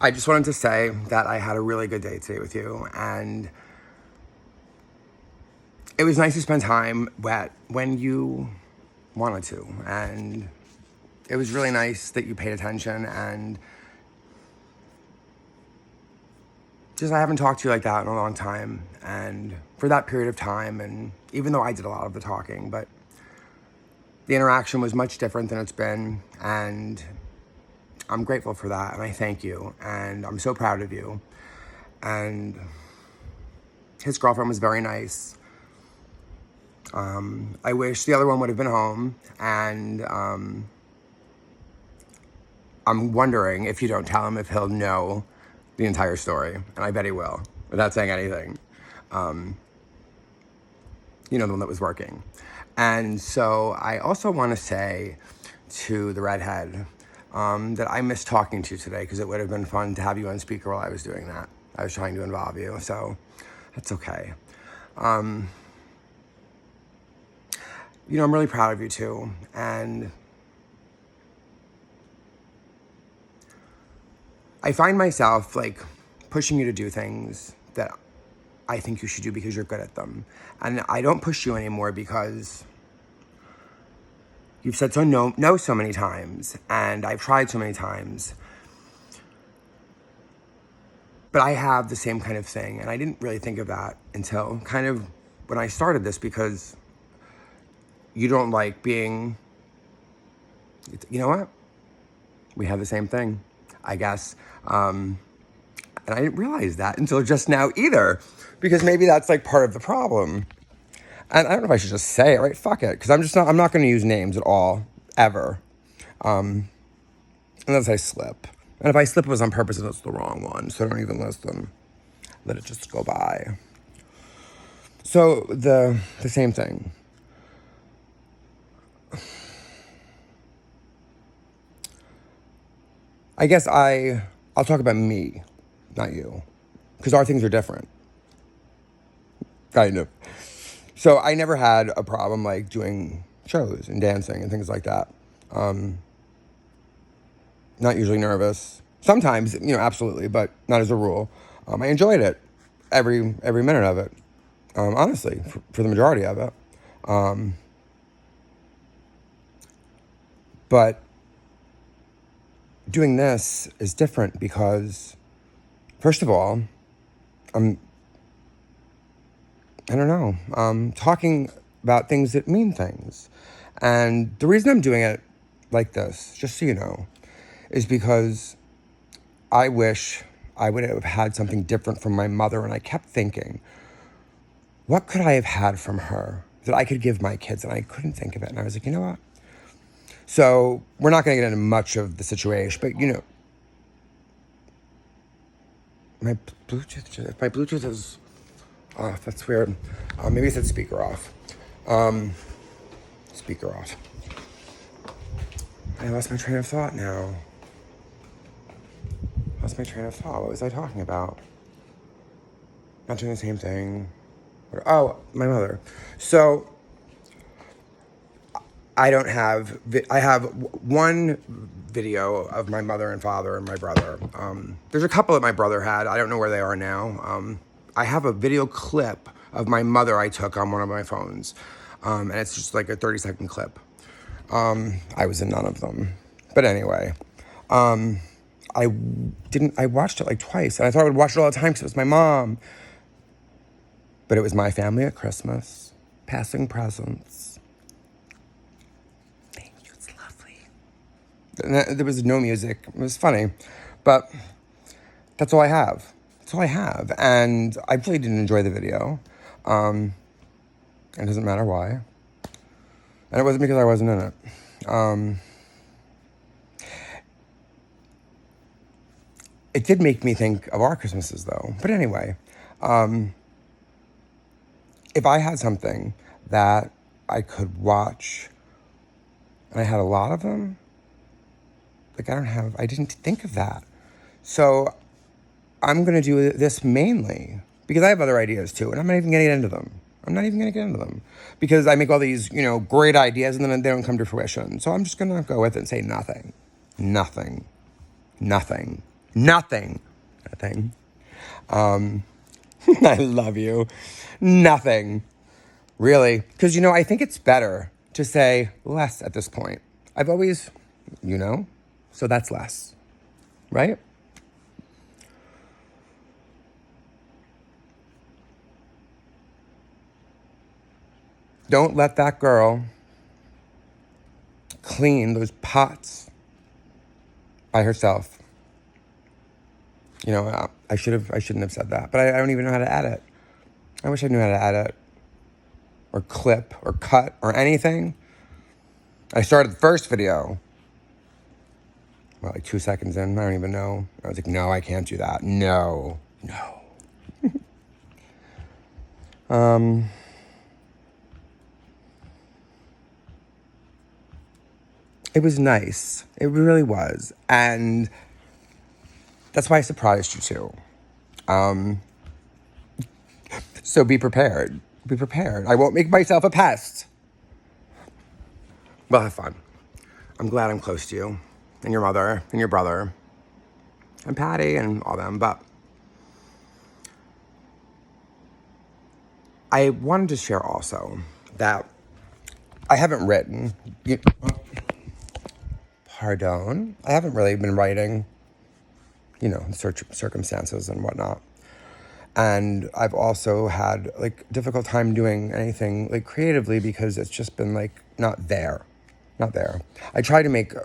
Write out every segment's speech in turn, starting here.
I just wanted to say that I had a really good day today with you, and it was nice to spend time when you wanted to, and it was really nice that you paid attention, and just I haven't talked to you like that in a long time, and for that period of time, and even though I did a lot of the talking, but the interaction was much different than it's been, and I'm grateful for that, and I thank you, and I'm so proud of you. And his girlfriend was very nice. I wish the other one would have been home, and I'm wondering if you don't tell him if he'll know the entire story, and I bet he will, without saying anything. You know, the one that was working. And so I also want to say to the redhead that I missed talking to you today, because it would have been fun to have you on speaker while I was doing that. I was trying to involve you, so that's okay. You know, I'm really proud of you too, and I find myself like pushing you to do things that I think you should do because you're good at them. And I don't push you anymore because you've said no so many times, and I've tried so many times. But I have the same kind of thing, and I didn't really think of that until kind of when I started this, because you don't like being, you know what? We have the same thing, I guess. And I didn't realize that until just now either, because maybe that's like part of the problem. And I don't know if I should just say it, right? Fuck it, because I'm not going to use names at all, ever. Unless I slip. And if I slip, it was on purpose and it's the wrong one, so don't even listen. Let it just go by. So the same thing. I guess I'll talk about me, not you, because our things are different. Kind of. So I never had a problem like doing shows and dancing and things like that. Not usually nervous. Sometimes, you know, absolutely, but not as a rule. I enjoyed it, every minute of it. Honestly, for the majority of it. But doing this is different because, first of all, I don't know, talking about things that mean things. And the reason I'm doing it like this, just so you know, is because I wish I would have had something different from my mother. And I kept thinking, what could I have had from her that I could give my kids? And I couldn't think of it. And I was like, you know what? So we're not going to get into much of the situation, but you know, my Bluetooth is off. That's weird. Maybe it said speaker off. Speaker off. I lost my train of thought now. What was I talking about? Not doing the same thing. Oh, my mother. So I have one video of my mother and father and my brother. There's a couple that my brother had. I don't know where they are now. I have a video clip of my mother I took on one of my phones. And it's just like a 30-second clip. I was in none of them. But anyway, I watched it like twice, and I thought I would watch it all the time because it was my mom. But it was my family at Christmas, passing presents. Thank you, it's lovely. And there was no music. It was funny, but that's all I have. And I really didn't enjoy the video. It doesn't matter why. And it wasn't because I wasn't in it. It did make me think of our Christmases, though. But anyway, if I had something that I could watch, and I had a lot of them, like I didn't think of that. So I'm going to do this mainly because I have other ideas too, and I'm not even going to get into them. Because I make all these, you know, great ideas and then they don't come to fruition. So I'm just going to go with it and say nothing. Nothing. Nothing. I love you. Nothing. Really. Because, I think it's better to say less at this point. I've always, so that's less. Right? Don't let that girl clean those pots by herself. I shouldn't have said that, but I don't even know how to edit. I wish I knew how to edit or clip or cut or anything. I started the first video, like 2 seconds in. I don't even know. I was like, no, I can't do that. No. It was nice. It really was. And that's why I surprised you too. So be prepared. Be prepared. I won't make myself a pest. We'll have fun. I'm glad I'm close to you and your mother and your brother and Patty and all them. But I wanted to share also that I haven't written. Pardon? I haven't really been writing, circumstances and whatnot. And I've also had difficult time doing anything creatively because it's just been not there. I started to make a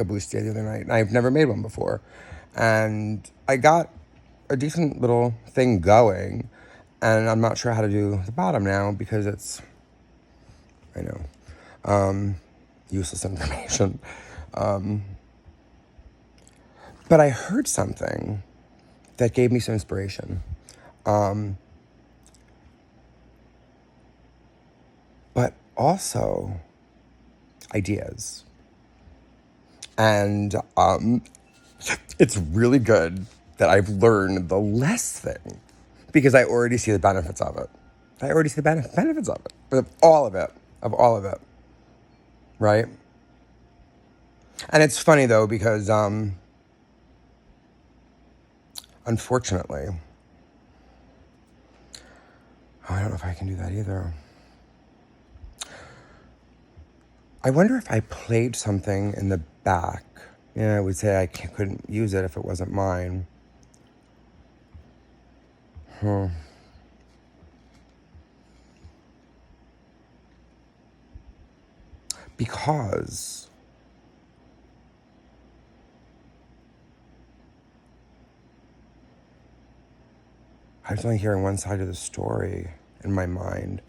bustier the other night, and I've never made one before. And I got a decent little thing going, and I'm not sure how to do the bottom now because it's, useless information. But I heard something that gave me some inspiration. But also ideas. And it's really good that I've learned the less thing because I already see the benefits of it. I already see the benefits of it. Of all of it. Right? And it's funny though because unfortunately, I don't know if I can do that either. I wonder if I played something in the back. I would say I couldn't use it if it wasn't mine. Because I was only hearing one side of the story in my mind.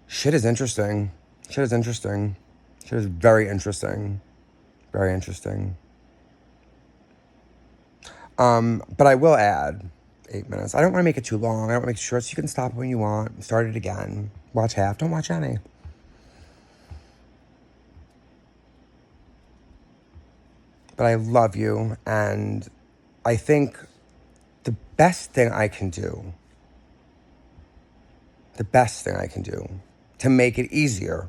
Shit is interesting. Shit is very interesting. Very interesting. But I will add 8 minutes. I don't want to make it too long. I don't want to make it short, so you can stop when you want. Start it again. Watch half. Don't watch any. But I love you, and I think the best thing I can do to make it easier,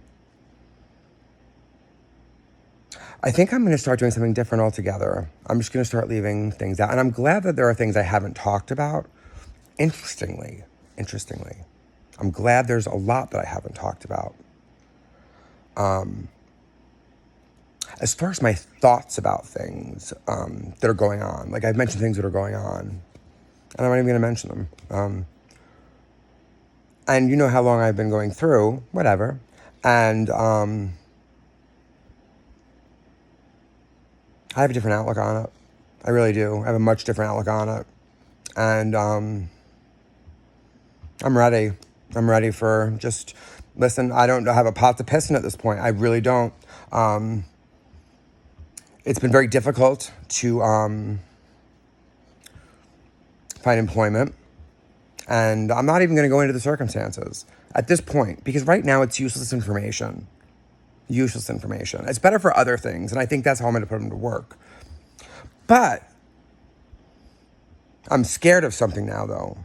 I think I'm going to start doing something different altogether. I'm just going to start leaving things out. And I'm glad that there are things I haven't talked about. Interestingly, I'm glad there's a lot that I haven't talked about. As far as my thoughts about things that are going on, I've mentioned things that are going on, and I'm not even going to mention them. And you know how long I've been going through, whatever. And I have a different outlook on it. I really do. I have a much different outlook on it. And I'm ready. I'm ready for just, listen, I don't have a pot to piss in at this point. I really don't. It's been very difficult to find employment. And I'm not even going to go into the circumstances at this point, because right now it's useless information. It's better for other things, and I think that's how I'm going to put them to work. But I'm scared of something now, though.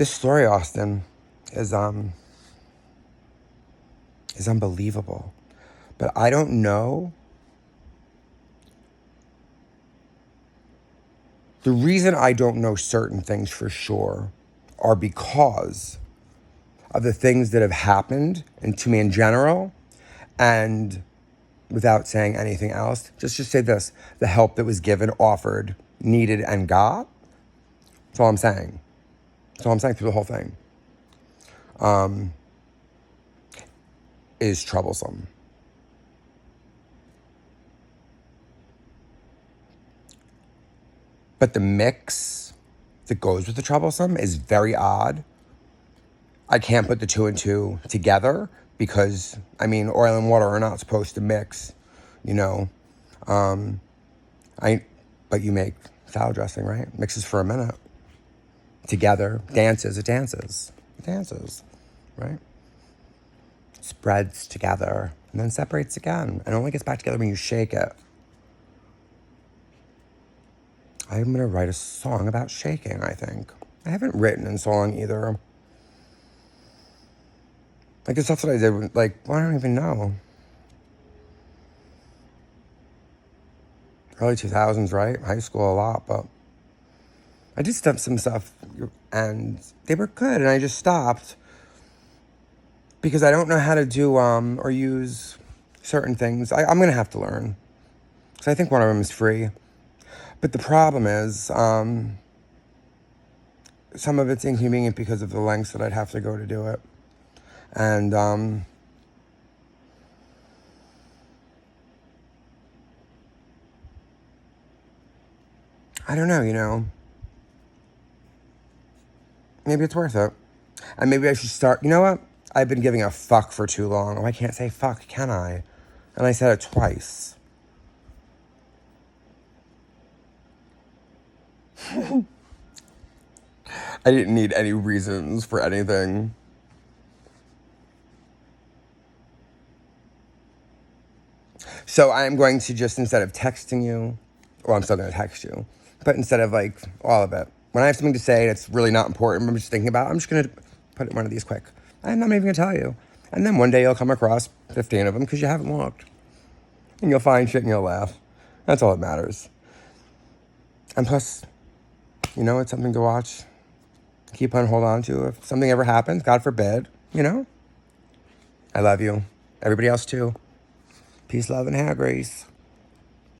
This story, Austin, is unbelievable. But I don't know. The reason I don't know certain things for sure are because of the things that have happened and to me in general, and without saying anything else, just say this: the help that was given, offered, needed, and got. That's all I'm saying. That's all I'm saying through the whole thing. Is troublesome. But the mix that goes with the troublesome is very odd. I can't put the two and two together because, I mean, oil and water are not supposed to mix, you know. But you make salad dressing, right? Mixes for a minute. Together, dances, it dances. It dances, right? Spreads together and then separates again. And only gets back together when you shake it. I'm going to write a song about shaking, I think. I haven't written a song either. Like, the stuff that I did, like, well, I don't even know. Early 2000s, right? High school a lot, but I did some stuff, and they were good, and I just stopped because I don't know how to do or use certain things. I'm going to have to learn, because I think one of them is free. But the problem is, some of it's inconvenient because of the lengths that I'd have to go to do it. And I don't know, you know. Maybe it's worth it. And maybe I should start, you know what? I've been giving a fuck for too long. Oh, I can't say fuck, can I? And I said it twice. I didn't need any reasons for anything. So I'm going to just, instead of texting you, well, I'm still going to text you, but instead of like all of it, when I have something to say and it's really not important, I'm just thinking about it, I'm just going to put it in one of these quick. I'm not even going to tell you. And then one day you'll come across 15 of them because you haven't looked. And you'll find shit and you'll laugh. That's all that matters. And plus, you know, it's something to watch. Keep on hold on to. If something ever happens, God forbid, you know. I love you. Everybody else too. Peace, love, and hair grease.